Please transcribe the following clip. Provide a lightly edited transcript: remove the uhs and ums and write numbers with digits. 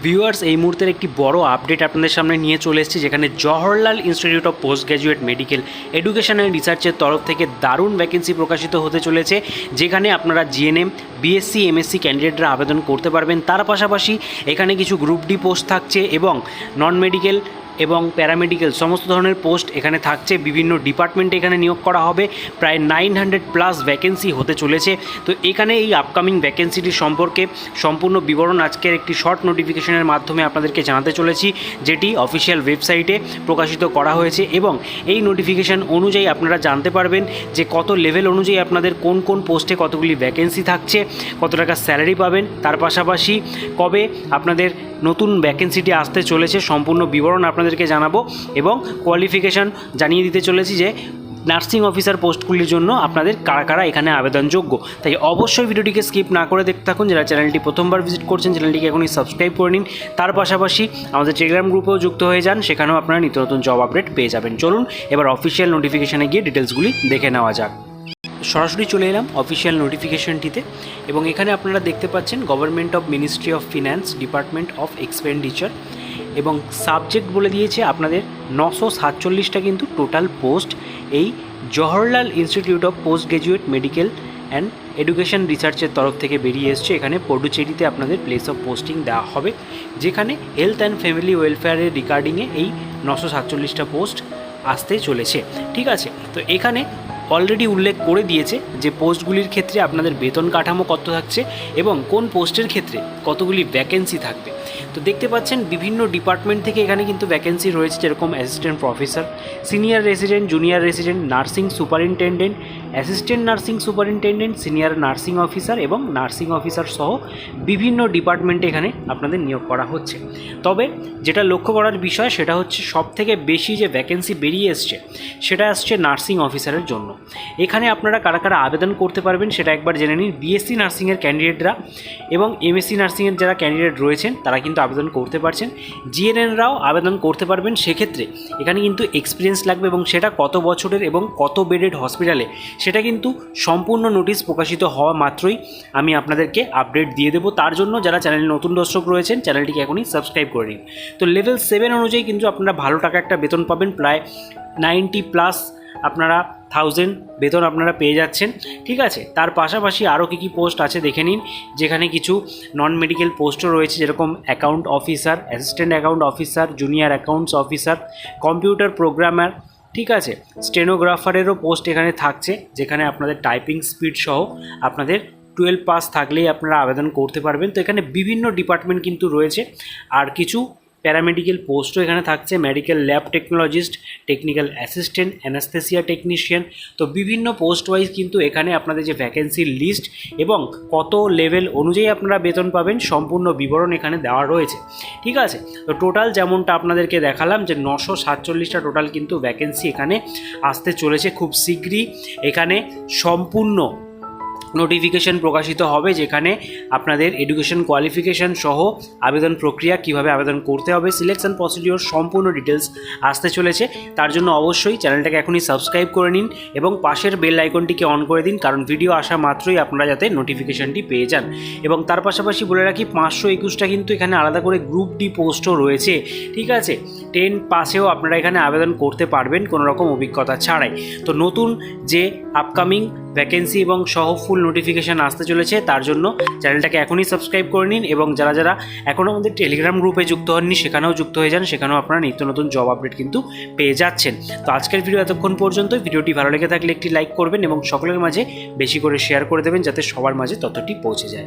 Viewers, এই মুহূর্তের একটি বড় আপডেট আপনাদের সামনে নিয়ে চলে এসেছি, যেখানে Jawaharlal institute of post graduate medical education and রিসার্চের তরফ থেকে দারুণ ভ্যাকেন্সি প্রকাশিত হতে চলেছে, যেখানে আপনারা জিএনএম, বিএসসি, এমএসসি ক্যান্ডিডেটরা আবেদন করতে পারবেন। তার পাশাপাশি এখানে কিছু গ্রুপ ডি পোস্ট থাকছে এবং নন মেডিকেল এবং প্যারামেডিক্যাল সমস্ত ধরনের পোস্ট এখানে থাকছে। বিভিন্ন ডিপার্টমেন্টে এখানে নিয়োগ করা হবে। প্রায় 900+ ভ্যাকেন্সি হতে চলেছে। তো এখানে এই আপকামিং ভ্যাকেন্সিটির সম্পর্কে সম্পূর্ণ বিবরণ আজকের একটি শর্ট নোটিফিকেশনের মাধ্যমে আপনাদেরকে জানাতে চলেছি, যেটি অফিসিয়াল ওয়েবসাইটে প্রকাশিত করা হয়েছে। এবং এই নোটিফিকেশান অনুযায়ী আপনারা জানতে পারবেন যে কত লেভেল অনুযায়ী আপনাদের কোন কোন পোস্টে কতগুলি ভ্যাকেন্সি থাকছে, কত টাকা স্যালারি পাবেন, তার পাশাপাশি কবে আপনাদের নতুন ভ্যাকেন্সিটি আসতে চলেছে, সম্পূর্ণ বিবরণ আপনাদেরকে জানাবো। এবং কোয়ালিফিকেশান জানিয়ে দিতে চলেছি যে নার্সিং অফিসার পোস্টগুলির জন্য আপনাদের কারা কারা এখানে আবেদনযোগ্য। তাই অবশ্যই ভিডিওটিকে স্কিপ না করে দেখতে থাকুন। যারা চ্যানেলটি প্রথমবার ভিজিট করছেন, চ্যানেলটিকে এখনই সাবস্ক্রাইব করে নিন। তার পাশাপাশি আমাদের টেলিগ্রাম গ্রুপেও যুক্ত হয়ে যান, সেখানেও আপনারা নিত্য নতুন জব আপডেট পেয়ে যাবেন। চলুন এবার অফিসিয়াল নোটিফিকেশানে গিয়ে ডিটেলসগুলি দেখে নেওয়া যাক। সরাসরি চলে এলাম অফিসিয়াল নোটিফিকেশনটিতে এবং এখানে আপনারা দেখতে পাচ্ছেন government of ministry of finance, department of expenditure, এবং সাবজেক্ট বলে দিয়েছে আপনাদের 947টা কিন্তু টোটাল পোস্ট এই Jawaharlal institute of post graduate medical and education রিসার্চের তরফ থেকে বেরিয়ে এসছে। এখানে পডুচেরিতে আপনাদের প্লেস অফ পোস্টিং দেওয়া হবে, যেখানে হেলথ অ্যান্ড ফ্যামিলি ওয়েলফেয়ারের রিগার্ডিংয়ে এই 947টা পোস্ট আসতে চলেছে। ঠিক আছে, তো এখানে অলরেডি উল্লেখ করে দিয়েছে যে পোস্টগুলির ক্ষেত্রে আপনাদের বেতন কাঠামো কত থাকছে এবং কোন পোস্টের ক্ষেত্রে কতগুলি ভ্যাকেন্সি থাকবে। তো দেখতে পাচ্ছেন বিভিন্ন ডিপার্টমেন্ট থেকে এখানে কিন্তু ভ্যাকেন্সি রয়েছে, যেরকম assistant professor, senior resident, junior resident, nursing superintendent, assistant nursing superintendent, senior nursing officer এবং নার্সিং অফিসার সহ বিভিন্ন ডিপার্টমেন্টে এখানে আপনাদের নিয়োগ করা হচ্ছে। তবে যেটা লক্ষ্য করার বিষয় সেটা হচ্ছে সবথেকে বেশি যে ভ্যাকেন্সি বেরিয়ে এসছে সেটা আসছে নার্সিং অফিসারের জন্য। এখানে আপনারা কারা কারা আবেদন করতে পারবেন সেটা একবার জেনে নিন। বিএসসি নার্সিংয়ের ক্যান্ডিডেটরা এবং এমএসসি নার্সিংয়ের যারা ক্যান্ডিডেট রয়েছেন তারা কিন্তু আবেদন করতে পারছেন। জিএনএনরাও আবেদন করতে পারবেন। সেক্ষেত্রে এখানে কিন্তু এক্সপিরিয়েন্স লাগবে এবং সেটা কত বছরের এবং কত বেডেড হসপিটালে সেটা কিন্তু সম্পূর্ণ নোটিশ প্রকাশিত হওয়া মাত্রই আমি আপনাদেরকে আপডেট দিয়ে দেবো। তার জন্য যারা চ্যানেলে নতুন দর্শক রয়েছেন চ্যানেলটিকে এখনই সাবস্ক্রাইব করে নিন। তো লেভেল 7 অনুযায়ী কিন্তু আপনারা ভালো টাকা একটা বেতন পাবেন, প্রায় 90+ আপনারা 1000 বেতন আপনারা পেয়ে যাচ্ছেন। ঠিক আছে, তার পাশাপাশি আরও কী পোস্ট আছে দেখে নিন, যেখানে কিছু নন মেডিকেল পোস্টও রয়েছে, যেরকম account officer, assistant account officer, junior accounts officer, computer programmer. ঠিক আছে, স্টেনোগ্রাফারেরও পোস্ট এখানে থাকছে, যেখানে আপনাদের টাইপিং স্পিড সহ আপনাদের 12 পাস থাকলেই আপনারা আবেদন করতে পারবেন। তো এখানে বিভিন্ন ডিপার্টমেন্ট কিন্তু রয়েছে। আর কিছু প্যারামেডিক্যাল পোস্টও এখানে থাকছে, medical lab technologist, technical assistant, anaesthesia technician. তো বিভিন্ন পোস্ট ওয়াইজ কিন্তু এখানে আপনাদের যে ভ্যাকেন্সির লিস্ট এবং কত লেভেল অনুযায়ী আপনারা বেতন পাবেন সম্পূর্ণ বিবরণ এখানে দেওয়া রয়েছে। ঠিক আছে, তো টোটাল যেমনটা আপনাদেরকে দেখালাম যে 947টা টোটাল কিন্তু ভ্যাকেন্সি এখানে আসতে চলেছে। খুব শীঘ্রই এখানে সম্পূর্ণ নোটিফিকেশন প্রকাশিত হবে, যেখানে আপনাদের এডুকেশন কোয়ালিফিকেশান সহ আবেদন প্রক্রিয়া, কিভাবে আবেদন করতে হবে, সিলেকশন প্রসিডিওর সম্পূর্ণ ডিটেলস আসতে চলেছে। তার জন্য অবশ্যই চ্যানেলটাকে এখনই সাবস্ক্রাইব করে নিন এবং পাশের বেল আইকনটিকে অন করে দিন, কারণ ভিডিও আসা মাত্রই আপনারা যাতে নোটিফিকেশানটি পেয়ে যান। এবং তার পাশাপাশি বলে রাখি 521টা কিন্তু এখানে আলাদা করে গ্রুপ ডি পোস্টও রয়েছে। ঠিক আছে, 10 পাসেও আপনারা এখানে আবেদন করতে পারবেন কোনো রকম অভিজ্ঞতা ছাড়াই। তো নতুন যে আপকামিং ভ্যাকেন্সি এবং সহ ফুল নোটিফিকেশান আসতে চলেছে, তার জন্য চ্যানেলটাকে এখনই সাবস্ক্রাইব করে নিন এবং যারা যারা এখনও আমাদের টেলিগ্রাম গ্রুপে যুক্ত হননি সেখানেও যুক্ত হয়ে যান, সেখানেও আপনারা নিত্য নতুন জব আপডেট কিন্তু পেয়ে যাচ্ছেন। তো আজকের ভিডিও এতক্ষণ পর্যন্ত। ভিডিওটি ভালো লেগে থাকলে একটি লাইক করবেন এবং সকলের মাঝে বেশি করে শেয়ার করে দেবেন, যাতে সবার মাঝে তথ্যটি পৌঁছে যায়।